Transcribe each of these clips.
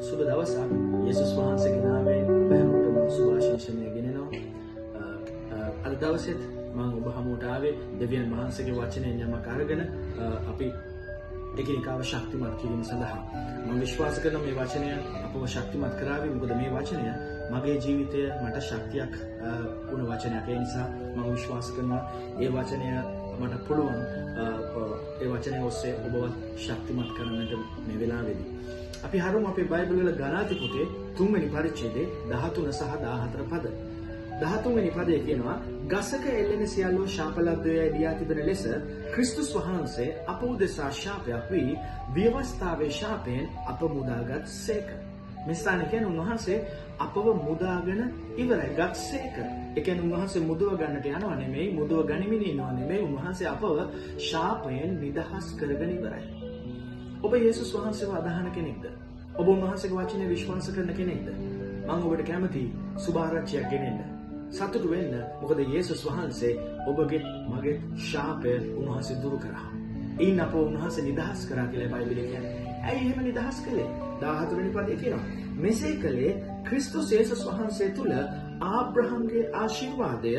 සුබ දවසක්. යේසුස් වහන්සේගේ නාමයෙන් ඔබ හැමෝටම සුභාශිංසනය ගෙනෙනවා. අද දවසේත් මම ඔබ හමුවට ආවේ දෙවියන් වහන්සේගේ වචනයෙන් යමක් අරගෙන අපි එකිනෙකාව ශක්තිමත් කිරීම සඳහා. මම විශ්වාස කරන මේ වචනය අපව ශක්තිමත් කරાવી. මොකද මේ වචනය මගේ ජීවිතය මට ශක්තියක් වුණ වචනයක්. ඒ නිසා මම විශ්වාස කරනවා ඒ වචනය මට පුළුවන් ඒ වචනය ඔස්සේ ඔබව ශක්තිමත් කරන්නට මේ වෙලාවේදී. අපි හරමු අපේ බයිබල් වල ගලාති පොතේ 3 වෙනි පරිච්ඡේදයේ 13 සහ 14 පද. 13 වෙනි පදයේ කියනවා ගසක එල්ලෙන සියල්ලෝ ශාපලද්දේ දියා තිබෙන ලෙස ක්‍රිස්තුස් වහන්සේ අප උදෙසා ශාපයක් වී ව්‍යවස්ථාවේ ශාපයෙන් අප මුදාගත් සේක. මේ ස්ථානයේ කියන උන්වහන්සේ අපව මුදාගෙන ඉවරයි ගත්සේක. ඒ කියන්නේ උන්වහන්සේ මුදව ගන්නට යනවා නෙමෙයි, මුදව ගනිමින් ඉන්නවා නෙමෙයි, උන්වහන්සේ අපව ශාපයෙන් නිදහස් කරගෙන ඉවරයි. ඔබ යේසුස් වහන්සේව අදහන කෙනෙක්ද? ඔබ උන්වහන්සේගේ වචනේ විශ්වාස කරන කෙනෙක්ද? මම ඔබට කැමතියි සුභාරංචියක් ගෙනෙන්න. සතුටු වෙන්න. මොකද යේසුස් වහන්සේ ඔබගේ මගේ ශාපය උන්වහන්සේ දුරු කරා. ඒන් අපව උන්වහන්සේ නිදහස් කරා කියලා බයිබලයේ කියන්නේ. ඇයි එහෙම නිදහස් කළේ? 14 වෙනි පදයේ කියනවා. මෙසේ කළේ ක්‍රිස්තුස් යේසුස් වහන්සේ තුල ආබ්‍රහම්ගේ ආශිර්වාදය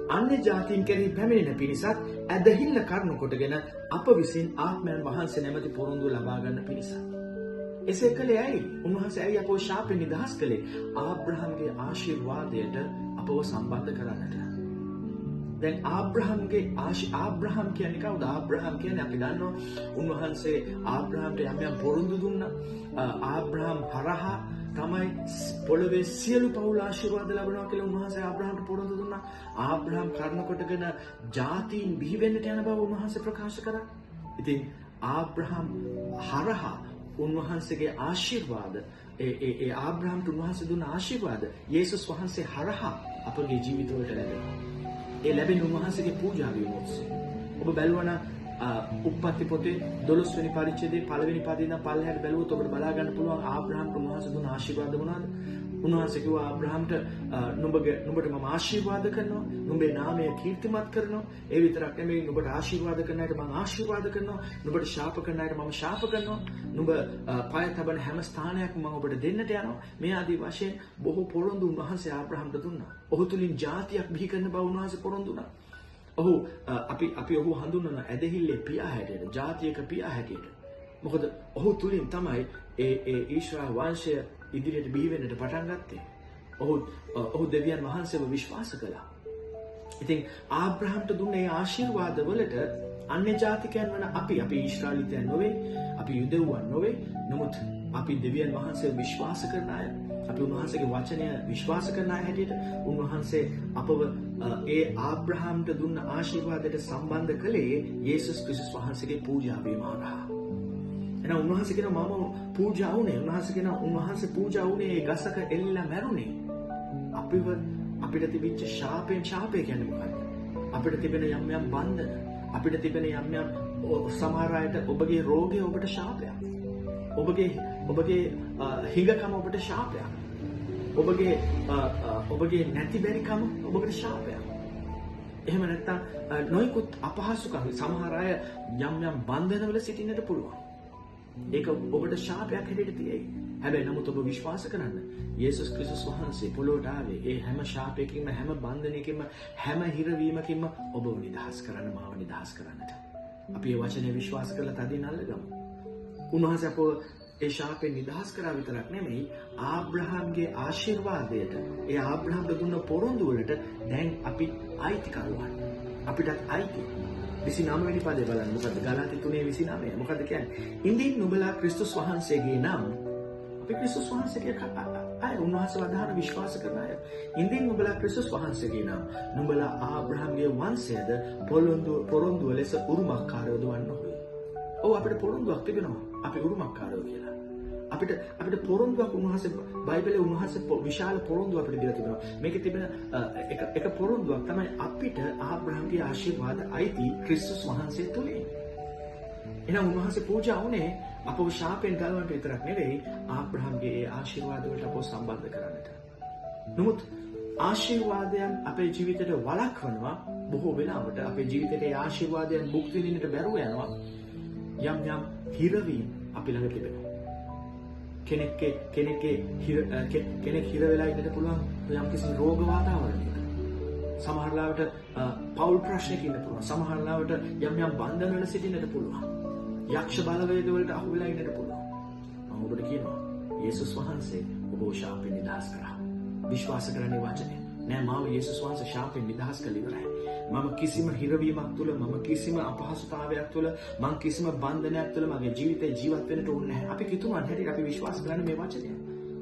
අන්‍ය ජාතීන් කෙරෙහි පැමිණෙන පිණිසත් ඇදහිල්ල කරුණු කොටගෙන අප විසින් ආත්මයන් වහන්සේ නැමැති පොරොන්දු ලබා ගන්න පිණිස. එසේ කළේ ඇයි? උන්වහන්සේ ඇයි අපව ශාපෙන් නිදහස් කළේ? ආබ්‍රහම්ගේ ආශිර්වාදයට අපව සම්බන්ධ කරන්නට. දැන් ආබ්‍රහම් කියන්නේ කවුද? ආබ්‍රහම් කියන්නේ අපි දන්නවා උන්වහන්සේ ආබ්‍රහම්ට යම් පොරොන්දු දුන්නා. ආබ්‍රහම් හරහා තමයි පොළවේ සියලු පවුල් ආශිර්වාද ලැබෙනවා කියලා උන්වහන්සේ ආබ්‍රහම්ට පොරොන්දු දුන්නා. ආබ්‍රහම් කර්ම කොටගෙන ජාතීන් බිහි වෙන්නට යන බව උන්වහන්සේ ප්‍රකාශ කරා. ඉතින් ආබ්‍රහම් හරහා උන්වහන්සේගේ ආශිර්වාද ඒ ආබ්‍රහම්ට උන්වහන්සේ දුන්න ආශිර්වාද යේසුස් වහන්සේ හරහා අපගේ ජීවිතවලට ලැබෙනවා. ඒ ලැබෙන උන්වහන්සේගේ පූජාවේ මොහොතේ. ඔබ බැලුවනම් උප්පත්ති පොතේ 12 වෙනි පරිච්ඡේදයේ පළවෙනි පදේ ඉඳන් පල්ලෙහාට බැලුවොත් ඔබට බලා ගන්න පුළුවන් ආබ්‍රහම්ට උන්වහන්සේ දුන්න ආශිර්වාද මොනවාද? උන්වහන්සේ කිව්වා ආබ්‍රහම්ට නුඹට මම ආශිර්වාද කරනවා, නුඹේ නාමය කීර්තිමත් කරනවා. ඒ විතරක් නෙමෙයි නුඹට ආශිර්වාද කරන අයට මම ආශිර්වාද කරනවා, නුඹට ශාප කරන අයට මම ශාප කරනවා. නුඹ පය තබන හැම ස්ථානයක්ම මම ඔබට දෙන්නට යනවා. මේ ආදී වශයෙන් බොහෝ පොරොන්දු උන්වහන්සේ ආබ්‍රහම්ට දුන්නා. ඔහු තුලින් ජාතියක් බිහි කරන බව උන්වහන්සේ පොරොන්දු දුන්නා. ඔහු අපි ඔහු හඳුන්වන ඇදහිල්ලේ පියා හැටියට, ජාතියක පියා හැටියට. මොකද ඔහු තුලින් තමයි ඒ ඊශ්‍රායල් වංශය ඉදිරියට බිහි වෙන්නට පටන් ගත්තේ. ඔහු දෙවියන් වහන්සේව විශ්වාස කළා. ඉතින් ආබ්‍රහම්ට දුන්න ඒ ආශිර්වාද වලට අන්‍ය ජාතිකයන් වන අපි ඊශ්‍රායලිතයන් නොවේ, අපි යුදෙව්වන් නොවේ. නමුත් අපි දෙවියන් වහන්සේව විශ්වාස කරන අය, අපි උන්වහන්සේගේ වචනය විශ්වාස කරන අය හැටියට උන්වහන්සේ අපව ඒ ආබ්‍රහම්ට දුන්න ආශිර්වාදයට සම්බන්ධ කළේ යේසුස් ක්‍රිස්තුස් වහන්සේගේ පූජාවේම හරහා. එහෙනම් උන්වහන්සේ කියනවා මම පූජා වුණේ. උන්වහන්සේ කියනවා උන්වහන්සේ පූජා වුණේ ඒ ගසක එල්ලලා මැරුණේ. අපිට තිබිච්ච ශාපය කියන්නේ මොකක්ද? අපිට තිබෙන යම් බන්ධන, අපිට තිබෙන යම් සමහර අයට ඔබගේ රෝගය ඔබට ශාපයක්. ඔබගේ හිඟකම ඔබට ශාපයක්. ඔබගේ නැති බැරිකම ඔබට ශාපයක්. එහෙම නැත්නම් නොයෙකුත් අපහසුකම් සමහර අය යම් බන්ධනවල සිටින්නට පුළුවන්. ඒක ඔබට ශාපයක් හැටියට තියෙයි. හැබැයි නමුත් ඔබ විශ්වාස කරන්න යේසුස් ක්‍රිස්තුස් වහන්සේ පොළොවට ආවේ ඒ හැම ශාපයකින්ම, හැම බන්ධනයකින්ම, හැම හිරවීමකින්ම ඔබව නිදහස් කරන්න, මාව නිදහස් කරන්නට. අපි මේ වචනේ විශ්වාස කරලා තදින් අල්ලගමු. උන්වහන්සේ අපව ඒ ශාපයෙන් නිදහස් කරා විතරක් නෙමෙයි, ආබ්‍රහම්ගේ ආශිර්වාදයට, ඒ ආබ්‍රහම්ට දුන්න පොරොන්දු වලට දැන් අපි අයිතිකරුවන්. අපිටත් අයිති. 29 වෙනි පදේ බලන්න. මොකද ගලාති 3:29. මොකද කියන්නේ? ඉන්දින් නුඹලා ක්‍රිස්තුස් වහන්සේගේ නම් අපි ක්‍රිස්තුස් වහන්සේගේ අය උන්වහන්සේ වදාන විශ්වාස කරන අය. ඉන්දින් නුඹලා ක්‍රිස්තුස් වහන්සේගේ නම් නුඹලා ආබ්‍රහම්ගේ වංශයද පොරොන්දු ලෙස උරුමකාරයෝ දවන්න ඕනේ. ඔව් අපිට පොරොන්දුවක් තිබෙනවා. අපි උරුමකාරයෝ කියලා. අපිට පොරොන්දුවක් උන්වහන්සේ බයිබලයේ උන්වහන්සේ විශාල පොරොන්දුවක් අපිට දීලා තිබෙනවා. මේකේ තිබෙන එක පොරොන්දුවක් තමයි අපිට ආබ්‍රහම්ගේ ආශිර්වාද අයිති ක්‍රිස්තුස් වහන්සේ තුලින්. එහෙනම් උන්වහන්සේ පූජා වුණේ අපව ශාපෙන් ගලවන්න විතරක් නෙවෙයි, ආබ්‍රහම්ගේ ඒ ආශිර්වාද වලට අපව සම්බන්ධ කරන්නට. නමුත් ආශිර්වාදයන් අපේ ජීවිතයට වළක්වනවා. බොහෝ වෙලාවට අපේ ජීවිතයේ ඒ ආශිර්වාදයන් භුක්ති විඳින්නට බැරුව යනවා. යම් හිරවීම් අපි ළඟ තිබෙනවා. කෙනෙක් හිර වෙලා ඉන්නට පුළුවන් යම්කිසි රෝග වාතාවරණයක. සමහර ලාවට පෞල් ප්‍රශ්නයක ඉන්න පුළුවන්. සමහර ලාවට යම් බන්ධනවල සිටින්නට පුළුවන්. යක්ෂ බලවේග වලට අහු වෙලා ඉන්නට පුළුවන්. මම ඔබට කියනවා යේසුස් වහන්සේ ඔබ ශාපෙන් නිදහස් කරා. විශ්වාස කරන්නේ වචනේ. නෑ මාව යේසුස් වහන්සේ ශාපෙන් නිදහස් කළ ඉවරයි. මම කිසිම හිරවීමක් තුළ, මම කිසිම අපහසුතාවයක් තුළ, මම කිසිම බන්ධනයක් තුළ මගේ ජීවිතේ ජීවත් වෙන්නට ඕනේ නැහැ. අපි කිතුමන් හැටියට අපි විශ්වාස කරන්නේ මේ වචනය.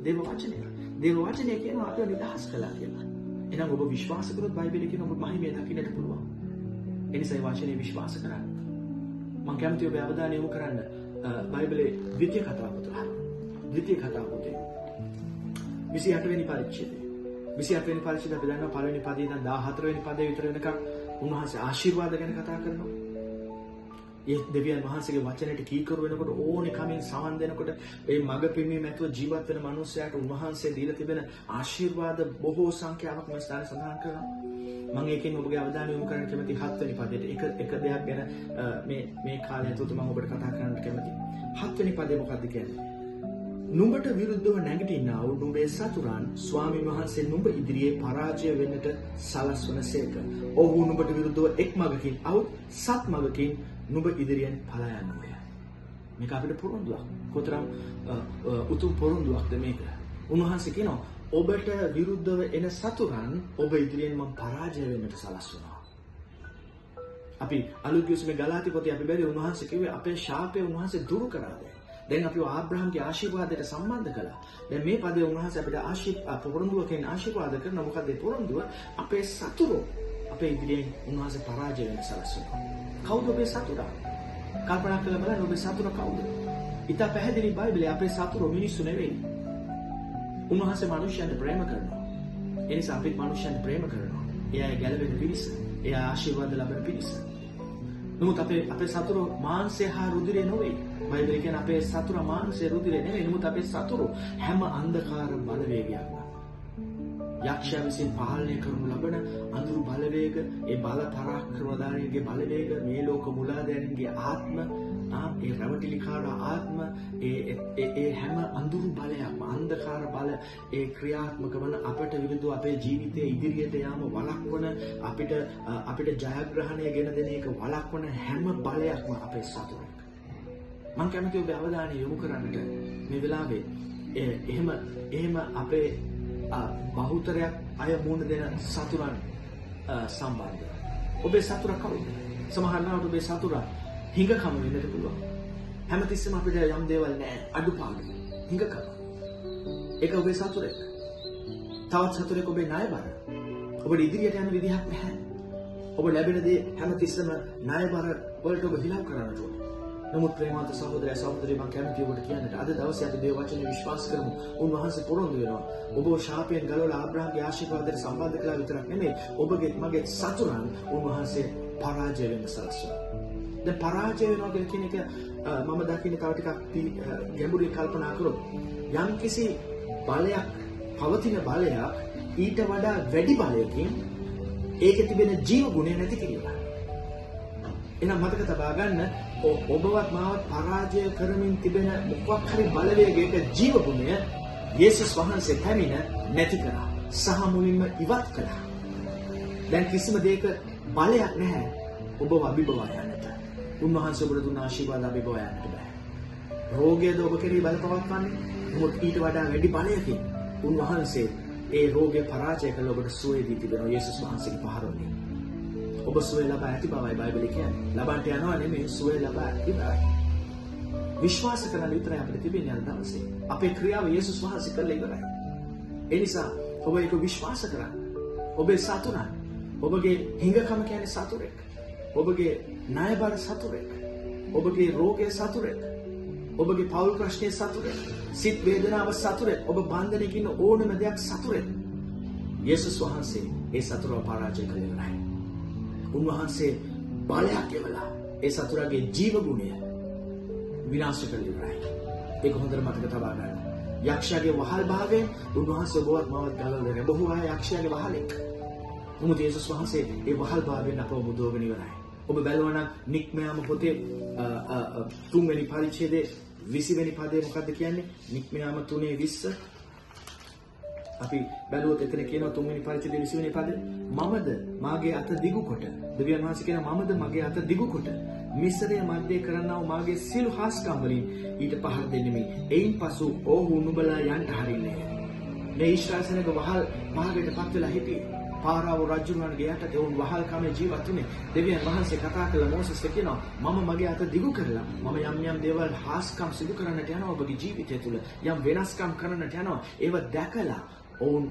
දේව වචනය. දේව වචනය කියනවා අපිව නිදහස් කළා කියලා. එහෙනම් ඔබ විශ්වාස කරොත් බයිබලයේ කියන ඔබ මහිමය දකින්නට පුළුවන්. ඒ නිසා මේ වචනේ විශ්වාස කරන්න. මම කැමතියි ඔබ අවධානය යොමු කරන්න බයිබලයේ ද්විතීය කතාපොත. ද්විතීය කතාපොතේ 28 වෙනි පරිච්ඡේදය. 28 වෙනි පරිච්ඡේදය අපි දන්නවා පළවෙනි පදේ ඉඳන් 14 වෙනි පදේ විතර වෙනකම් උන්වහන්සේ ආශිර්වාද ගැන කතා කරනවා. ඒ දෙවියන් වහන්සේගේ වචනයට කීකරු වෙනකොට ඕනේ කමින් සමන් දෙනකොට මේ මග පිම්මීම ඇතුව ජීවත් වෙන මිනිසයාට උන්වහන්සේ දීලා තිබෙන ආශිර්වාද බොහෝ සංඛ්‍යාවක් මේ ස්ථානයේ සඳහන් කරනවා. මම ඒකෙන් ඔබගේ අවධානය යොමු කරන්න කැමති 7 වෙනි පදයට. එක දෙයක් ගැන මේ කාලය ඇතුළත මම ඔබට කතා කරන්න කැමතියි. 7 වෙනි පදේ මොකක්ද කියන්නේ? නුඹට විරුද්ධව නැගිටිනා වූ නුඹේ සතුරන් ස්වාමීන් වහන්සේ නුඹ ඉදිරියේ පරාජය වෙන්නට සලස්වනසේක. ඔහු නුඹට විරුද්ධව එක් මගකින් අවුත් සත් මගකින් නුඹ ඉදිරියෙන් පලා යනවාය. මේක අපිට පොරොන්දුවක්. කොතරම් උතුම් පොරොන්දුවක්ද මේක. උන්වහන්සේ කියනවා ඔබට විරුද්ධව එන සතුරන් ඔබ ඉදිරියෙන් මම පරාජය වෙන්නට සලස්වනවා. අපි අලුත් යුසුමේ ගලාති පොතේ අපි බැලුවේ උන්වහන්සේ කිව්වේ අපේ ශාපය උන්වහන්සේ දුරු කරාද. දැන් අපි ආබ්‍රහම්ගේ ආශිර්වාදයට සම්බන්ධ කළා. දැන් මේ පදේ උන්වහන්සේ අපිට පොරොන්දුවකින් ආශිර්වාද කරන මොකද ඒ පොරොන්දුව? අපේ සතුරු අපේ ඉදිරියෙන් උන්වහන්සේ පරාජය වෙන්න සලස්වනවා. කවුද ඔබේ සතුරා? කල්පනා කරලා බලන්න ඔබේ සතුරා කවුද? ඊට පැහැදිලි බයිබලයේ අපේ සතුරු මිනිස්සු නෙවෙයි. උන්වහන්සේ මිනිස්යන්ට ප්‍රේම කරනවා. ඒ නිසා අපි මිනිස්යන්ට ප්‍රේම කරනවා. එයා ගැලවෙන පිරිස. එයා ආශිර්වාද ලබන පිරිස. නමුත් අපේ සතුරු මාංශය හා රුධිරය නෙවෙයි. බයිබලයේ කියන අපේ සතුරු මාංශය රුධිරය නෙවෙයි. නමුත් අපේ සතුරු හැම අන්ධකාර බලවේගයක්ම යක්ෂයා විසින් පාලනය කරනු ලබන අඳුරු බලවේග, ඒ බල පරාක්‍රමධාරීන්ගේ බලවේග, මේ ලෝක මුලාදෑනින්ගේ ආත්ම, ඒ රැවටිලිකාර ආත්ම, ඒ හැම අඳුරු බලයක්ම, අන්ධකාර බල ඒ ක්‍රියාත්මක වන අපට විරුද්ධව අපේ ජීවිතයේ ඉදිරියට යාම වළක්වන, අපිට ජයග්‍රහණය ගෙන දෙන එක වළක්වන හැම බලයක්ම අපේ සතුරෙක්. මම කැමතියි ඔබ අවධානය යොමු කරන්නට මේ වෙලාවේ එහෙම අපේ බහුතරයක් අය මුණ දෙන සතුරන් සම්බන්ධව. ඔබේ සතුරා කවුද? සමහර ලාවට ඔබේ සතුරා හිඟකම වෙන්නට පුළුවන්. හැමතිස්සෙම අපිට යම් දේවල් නැහැ, අඩුපාඩු. හිඟකම. ඒක ඔබේ සතුරෙක්. තවත් සතුරෙක් ඔබේ ණයබර. ඔබට ඉදිරියට යන්න විදිහක් නැහැ. ඔබ ලැබෙන දේ හැමතිස්සෙම ණයබර වලට ඔබ හිලව් කරන්නට ඕන. නමුත් ප්‍රේමවන්ත සහෝදරය සහෝදරිය මම කැමතියි ඔබට කියන්නට අද දවසේ අපි දේව වචනේ විශ්වාස කරමු. උන්වහන්සේ පොරොන්දු වෙනවා. ඔබ ශාපයෙන් ගලවලා ආබ්‍රහම්ගේ ආශිර්වාදයට සම්බන්ධ කළා විතරක් නෙමෙයි. ඔබගේ මගේ සතුරන් උන්වහන්සේ පරාජය වෙන්න සලස්වනවා. දැන් පරාජය වෙනවා කියන එක මම දකින්නේ තව ටිකක් ගැඹුරින් කල්පනා කරොත් යම්කිසි බලයක්, පවතින බලයක් ඊට වඩා වැඩි බලයකින් ඒකේ තිබෙන ජීව ගුණය නැති කිරීම. එහෙනම් මතක තබා ගන්න ඔබවත් මාවත් පරාජය කරමින් තිබෙන මොකක් හරි බලවේගයක ජීව ගුණය යේසුස් වහන්සේ පැමිණ නැති කරා. සහ මුලින්ම ඉවත් කළා. දැන් කිසිම දෙයක බලයක් නැහැ ඔබව අභිබවා යන්නට. උන්වහන්සේ ඔබට දුන්න ආශිර්වාද අභිබවා යන්නට බෑ. රෝගයද ඔබ කෙරෙහි බලපවත්වන්නේ. නමුත් ඊට වඩා වැඩි බලයකින් උන්වහන්සේ ඒ රෝගය පරාජය කළ ඔබට සුවය දී තිබෙනවා යේසුස් වහන්සේගේ පහර වලින්. ඔබ සුවය ලබා ඇති බවයි බයිබලයේ කියන්නේ. ලබන්නට යනවා නෙමෙයි, සුවය ලබා ඉවරයි. විශ්වාස කරන විතරයි අපිට තිබෙන්නේ අද දවසේ. අපේ ක්‍රියාව යේසුස් වහන්සේ කළා ඉවරයි. ඒ නිසා ඔබ ඒක විශ්වාස කරන්න. ඔබේ සතුරන්, ඔබගේ හිඟකම කියන්නේ සතුරෙක්. ඔබගේ ණයබර සතුරෙක්. ඔබගේ රෝගයේ සතුරෙක්. ඔබගේ පෞල් ප්‍රශ්නයේ සතුරෙක්. සිත් වේදනාව සතුරෙක්. ඔබ බන්ධනයක ඉන්න ඕනම දෙයක් සතුරෙක්. යේසුස් වහන්සේ ඒ සතුරව පරාජය කළ ඉවරයි. උන්වහන්සේ බලයක් එවලා ඒ සතුරාගේ ජීව ගුණය විනාශ කරලා ඉවරයි. ඒක හොඳට මතක තබා ගන්න. යක්ෂයාගේ වහල් භාවයෙන් උන්වහන්සේ ඔබවත් මවත් ගලවලා බොහෝ අය යක්ෂයාගේ වහලෙක්. නමුත් යේසුස් වහන්සේ ඒ වහල් භාවයෙන් අපව මුදවගෙන ඉවරයි. ඔබ බැලුවා නම් නික්මයාම පොතේ 3 වෙනි පරිච්ඡේදයේ 20 වෙනි පදේ මොකද්ද කියන්නේ? නික්මයාම 3:20 අපි බැලුවොත් එතන කියනවා 3 වෙනි පරිච්ඡේදයේ 20 වෙනි පදේ මමද මාගේ අත දිගු කොට දෙවියන් වහන්සේ කියනවා මමද මගේ අත දිගු කොට මිස්රය මැද්දේ කරන්නා වූ මාගේ සියලු හාස්කම් වලින් ඊට පහර දෙන්නෙමි. එයින් පසු ඔහු නුඹලා යන්න හරින්නේ. මේ ඊශ්‍රායල් සෙනඟ වහල් මාර්ගයට පත් වෙලා හිටියේ. පාරාව රජුණන්ගේ යටතේ වුන් වහල් කමේ ජීවත් වුණේ. දෙවියන් වහන්සේ කතා කළ මෝසෙස්ට කියනවා මම මගේ අත දිගු කරලා මම යම් දේවල් හාස්කම් සිදු කරන්නට යනවා ඔබගේ ජීවිතය තුළ. යම් වෙනස්කම් කරන්නට යනවා. ඒව දැකලා ඔවුන්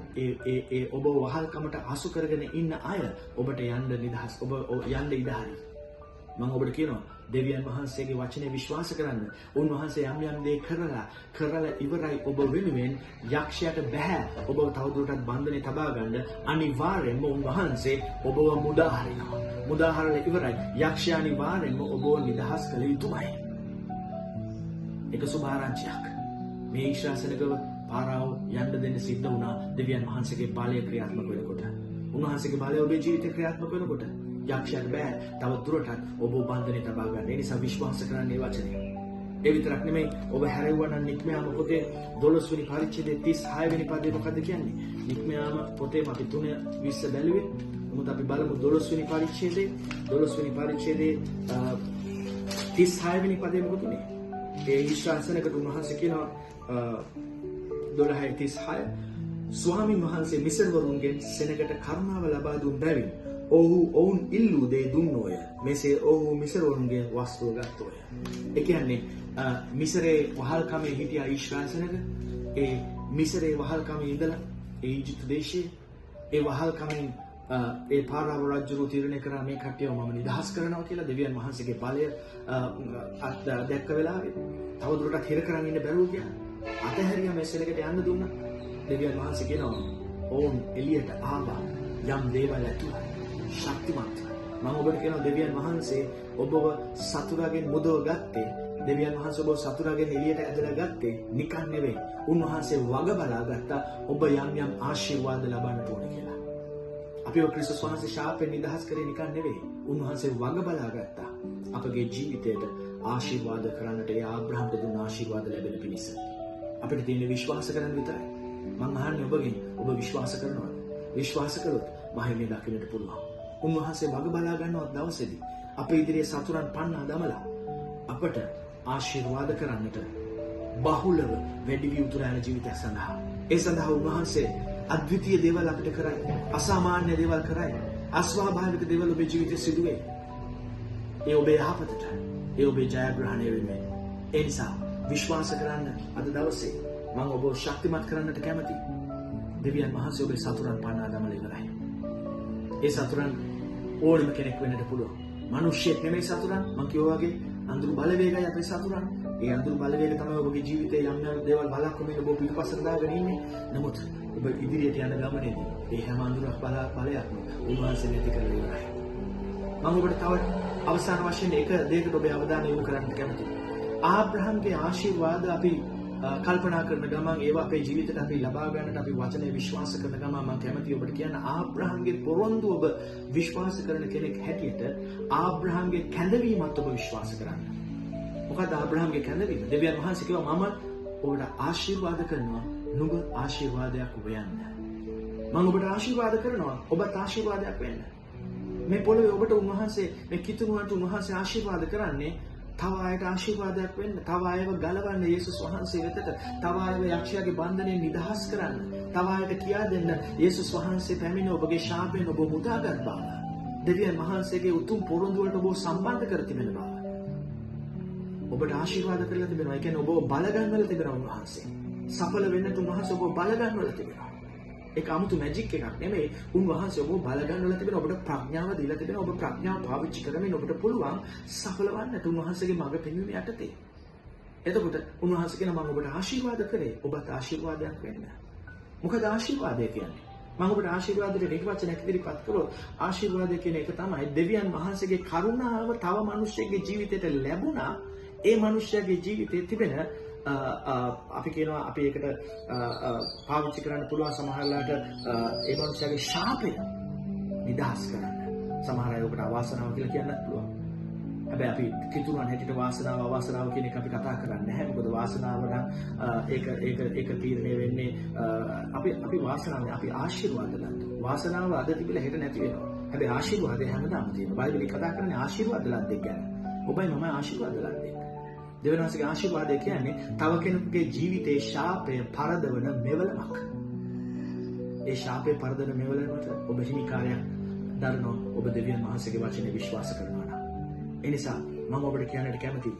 ඔබ වහල්කමට අසු කරගෙන ඉන්න අය ඔබට යන්න නිදහස් ඔබ යන්න ඉඩ හරි. මම ඔබට කියනවා දෙවියන් වහන්සේගේ වචනේ විශ්වාස කරන්න. උන්වහන්සේ යම් දේ කරලා ඉවරයි ඔබ වෙනුවෙන් යක්ෂයාට බෑ ඔබව තවදුරටත් බන්ධනේ තබා ගන්න. අනිවාර්යෙන්ම උන්වහන්සේ ඔබව මුදා හරිනවා. මුදා හරලා ඉවරයි. යක්ෂයා අනිවාර්යෙන්ම ඔබව නිදහස් කළ යුතුමයි. ඒක සුභාරංචියක්. මේ ඊශ්‍රායල් සෙනඟව පාරාව යන්න දෙන්න සිද්ධ වුණා දෙවියන් වහන්සේගේ බලය ක්‍රියාත්මක වෙනකොට. උන්වහන්සේගේ බලය ඔබේ ජීවිතේ ක්‍රියාත්මක වෙනකොට යක්ෂයාට බෑ තව දුරටත් ඔබ බන්ධනේ තබා ගන්න. ඒ නිසා විශ්වාස කරන්න මේ වචනේ. ඒ විතරක් නෙමෙයි ඔබ හැරෙවුවා නම් නික්මයාම පොතේ 12 වෙනි පරිච්ඡේදයේ 36 වෙනි පදේ මොකද්ද කියන්නේ? නික්මයාම පොතේ අපි 3:20 බැලුවේ. මොකද අපි බලමු 12 වෙනි පරිච්ඡේදයේ 36 වෙනි පදේ මොකද උනේ? ඒ ඊශ්‍රායල් සෙනඟට උන්වහන්සේ කියනවා 12:36 ස්වාමීන් වහන්සේ මිසරවරුන්ගෙන් සෙනඟට කරුණාව ලබා දුන් බැවින් ඔවුන් ඉල්ලූ දේ දුන්නෝය. මෙසේ ඔහු මිසරවරුන්ගේ වස්තුව ගත්තෝය. ඒ කියන්නේ මිසරේ වහල්කමේ හිටියා ඊශ්‍රායල් සෙනඟ. ඒ මිසරේ වහල්කමේ ඉඳලා ඒ ඊජිප්තු දේශයේ ඒ වහල්කමෙන් ඒ පාරාව රජු තීරණය කරා මේ කට්ටියව මම නිදහස් කරනවා කියලා දෙවියන් වහන්සේගේ බලය දැක්ක වෙලාවේ තවදුරටත් හිර කරන් ඉන්න බැරුව ගියා. අතහැරියා මේ සෙනඟට යන්න දුන්නා. දෙවියන් වහන්සේ කියනවා ඔවුන් එළියට ආවා යම් දේවල් ඇතුළත් ශක්තිමත්. මම ඔබට කියනවා දෙවියන් වහන්සේ ඔබව සතුරාගෙන් මුදව ගත්තේ. දෙවියන් වහන්සේ ඔබව සතුරාගෙන් එළියට ඇදලා ගත්තේ නිකන් නෙවෙයි. උන්වහන්සේ වග බලා ගත්තා ඔබ යම් ආශිර්වාද ලබන්න ඕනේ කියලා. අපිව ක්‍රිස්තුස් වහන්සේ ශාපයෙන් නිදහස් කරේ නිකන් නෙවෙයි. උන්වහන්සේ වග බලා ගත්තා අපගේ ජීවිතයට ආශිර්වාද කරන්නට. ඒ ආබ්‍රහම්ට දුන්න ආශිර්වාද ලැබෙන පිණිස. අපිට තියෙන විශ්වාස කරන්න විතරයි. මම අහන්නේ ඔබගෙන් ඔබ විශ්වාස කරනවද? විශ්වාස කළොත් මහිමේ දකින්නට පුළුවන්. උන්වහන්සේ වග බලා ගන්නවත් දවසේදී අපේ ඉදිරියේ සතුරන් පන්නා දමලා අපට ආශිර්වාද කරන්නට බහුලව වැඩි වී උතුරන ජීවිතයක් සඳහා. ඒ සඳහා උන්වහන්සේ අද්විතීය දේවල් අපිට කරයි. අසාමාන්‍ය දේවල් කරයි. අස්වාභාවික දේවල් ඔබේ ජීවිතේ සිදුවේ. ඒ ඔබේ යහපතට, ඒ ඔබේ ජයග්‍රහණය වෙන්නේ. ඒ නිසා විශ්වාස කරන්න අද දවසේ මම ඔබව ශක්තිමත් කරන්නට කැමතියි. දෙවියන් වහන්සේ ඔබේ සතුරන් පන්නා දමලා ඉවරයි. ඒ සතුරන් ඕනම කෙනෙක් වෙන්නට පුළුවන්. මිනිස්සෙක් නෙමෙයි සතුරන්. මම කියවා වගේ අඳුරු බලවේගයි අපේ සතුරන්. ඒ අඳුරු බලවේග තමයි ඔබගේ ජීවිතේ යම් දේවල් බලක්කමින් ඔබ පිටපස්සට දාගෙන ඉන්නේ. නමුත් ඔබ ඉදිරියට යන ගමනේදී ඒ හැම අඳුරක් බලයක්ම උන්වහන්සේ නැති කරලා ඉවරයි. මම ඔබට තව අවසාන වශයෙන් එක දෙයකට ඔබේ අවධානය යොමු කරන්න කැමතියි. ආබ්‍රහම්ගේ ආශිර්වාද අපි කල්පනා කරන ගමන් ඒවා අපේ ජීවිතයට අපි ලබා ගන්නට අපි වචනේ විශ්වාස කරන ගමන් මම කැමතියි ඔබට කියන්න ආබ්‍රහම්ගේ පොරොන්දු ඔබ විශ්වාස කරන කෙනෙක් හැටියට ආබ්‍රහම්ගේ කැඳවීමත් ඔබ විශ්වාස කරන්න. මොකද ආබ්‍රහම්ගේ කැඳවීම දෙවියන් වහන්සේ කිව්වා මම ඔබට ආශිර්වාද කරනවා නුඹ ආශිර්වාදයක් වෙන්න. මම ඔබට ආශිර්වාද කරනවා ඔබත් ආශිර්වාදයක් වෙන්න. මේ පොළොවේ ඔබට උන්වහන්සේ මේ කිතුණුවන්ට උන්වහන්සේ ආශිර්වාද කරන්නේ තව අයට ආශිර්වාදයක් වෙන්න, තව අයව ගලවන්න යේසුස් වහන්සේ වෙතට, තව අයව යක්ෂයාගේ බන්ධනයෙන් නිදහස් කරන්න, තව අයට කියා දෙන්න යේසුස් වහන්සේ පැමිණ ඔබගේ ශාපයෙන් ඔබ මුදාගත් බව. දෙවියන් වහන්සේගේ උතුම් පොරොන්දු වලට ඔබ සම්බන්ධ කර තිබෙන බව. ඔබට ආශිර්වාද කරලා තිබෙනවා. ඒ කියන්නේ ඔබව බල ගන්නවල තිබෙනවා උන්වහන්සේ. සඵල වෙන්නට උන්වහන්සේ ඔබව බල ගන්නවල තිබෙනවා. ඒක 아무තු මැජික් එකක් නෙමෙයි. උන්වහන්සේ ඔබව බල ගන්නවල තිබෙනවා. ඔබට ප්‍රඥාව දීලා තිබෙනවා. ඔබ ප්‍රඥාව පාවිච්චි කරමින් ඔබට පුළුවන් සඵල වන්නට උන්වහන්සේගේ මඟ පෙන්වීම යටතේ. එතකොට උන්වහන්සේ කියන මම ඔබට ආශිර්වාද කරේ. ඔබත් ආශිර්වාදයක් වෙන්න. මොකද ආශිර්වාදය කියන්නේ? මම ඔබට ආශිර්වාදයට එක වචනයක් ඉදිරිපත් කළොත් ආශිර්වාදය කියන එක තමයි දෙවියන් වහන්සේගේ කරුණාව තව මිනිසෙක්ගේ ජීවිතයට ලැබුණා. ඒ මිනිසයාගේ ජීවිතයේ තිබෙන අපි කියනවා අපි ඒකට පාවිච්චි කරන්න පුළුවන් සමහරලාට ඒ මිනිසයාගේ ශාපය නිදහස් කරන්න. සමහර අය ඔබට අවාසනාව කියලා කියන්නත් පුළුවන්. හැබැයි අපි කිතුරුන් හැටියට වාසනාව අවාසනාව කියන එක අපි කතා කරන්නේ නැහැ. මොකද වාසනාව නම් ඒක තීරණය වෙන්නේ අපි වාසනාව අපි ආශිර්වාද ගන්න. වාසනාව අද තිබිලා හෙට නැති වෙනවා. හැබැයි ආශිර්වාදය හැමදාම තියෙනවා. බයිබලයේ කතා කරන්නේ ආශිර්වාද ලද්දෙක් ගැන. ඔබයි මමයි ආශිර්වාද ලද්දෙක්. දෙවියන්වහන්සේගේ ආශිර්වාදය කියන්නේ තව කෙනෙකුගේ ජීවිතයේ ශාපය පරදවන මෙවලමක්. ඒ ශාපය පරදවන මෙවලමට ඔබ හිමිකාරයක් දරනවා. ඔබ දෙවියන් වහන්සේගේ වචනේ විශ්වාස කරනවා නම්. ඒ නිසා මම ඔබට කියන්නට කැමතියි.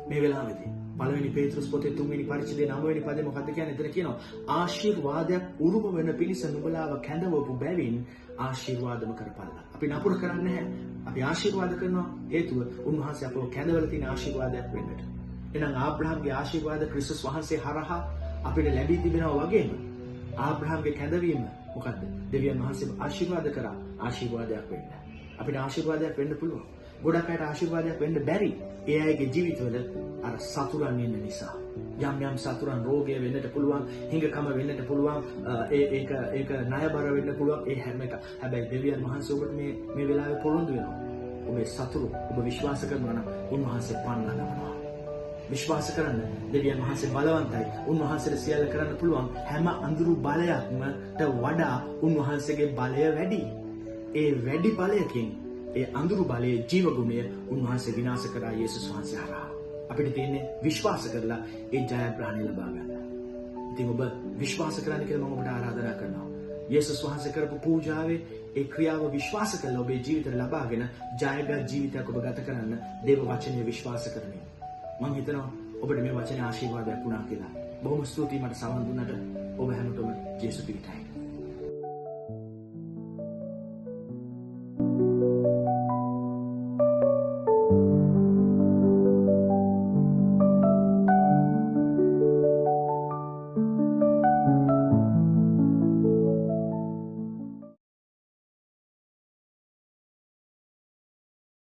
මේ වෙලාවේදී පළවෙනි පේතෘස් පොතේ 3 වෙනි පරිච්ඡේදයේ 9 වෙනි පදේ මොකද්ද කියන්නේ? එතන කියනවා ආශිර්වාදයක් උරුම වෙන පිණිස නුඹලාව කැඳවපු බැවින් ආශිර්වාදම කරපළා. අපි නපුර කරන්නේ නැහැ. අපි ආශිර්වාද කරනවා හේතුව උන්වහන්සේ අපව කැඳවලා තියෙන ආශිර්වාදයක් වෙන්නට. එහෙනම් ආබ්‍රහම්ගේ ආශිර්වාද ක්‍රිස්තුස් වහන්සේ හරහා අපිට ලැබී තිබෙනවා වගේම ආබ්‍රහම්ගේ කැඳවීම මොකද්ද? දෙවියන් වහන්සේ ආශිර්වාද කරා ආශිර්වාදයක් වෙන්න. අපිට ආශිර්වාදයක් වෙන්න පුළුවන්. ගොඩක් අයට ආශිර්වාදයක් වෙන්න බැරි. ඒ අයගේ ජීවිතවල අර සතුරන් ඉන්න නිසා. යම් සතුරන් රෝගය වෙන්නට පුළුවන්, හිඟකම වෙන්නට පුළුවන්, ඒක ණයබර වෙන්න පුළුවන්. ඒ හැම එක. හැබැයි දෙවියන් වහන්සේ ඔබට මේ වෙලාවේ පොරොන්දු වෙනවා. ඔබේ සතුරු ඔබ විශ්වාස කරනවා නම් උන්වහන්සේ පන්නලා ගන්නවා. විශ්වාස කරන්න දෙවියන් වහන්සේ බලවන්තයි. උන්වහන්සේට සියල්ල කරන්න පුළුවන්. හැම අඳුරු බලයක්මට වඩා උන්වහන්සේගේ බලය වැඩි. ඒ වැඩි බලයකින් ඒ අඳුරු බලයේ ජීවගුණය උන්වහන්සේ විනාශ කරා යේසුස් වහන්සේ හරහා. අපිට තියෙන්නේ විශ්වාස කරලා ඒ ජයග්‍රහණය ලබා ගන්න. ඉතින් ඔබ විශ්වාස කරන්න කියලා මම ඔබට ආරාධනා කරනවා. යේසුස් වහන්සේ කරපු පූජාවේ ඒ ක්‍රියාව විශ්වාස කරලා ඔබේ ජීවිතේ ලබාගෙන ජයගත් ජීවිතයක් ඔබ ගත කරන්න දේව වචනේ විශ්වාස කරමින්. මම හිතනවා ඔබට මේ වචනේ ආශිර්වාදයක් වුණා කියලා. බොහොම ස්තුතියි මට සවන් දුන්නට. ඔබ හැමෝටම ජේසුස් පිටයි.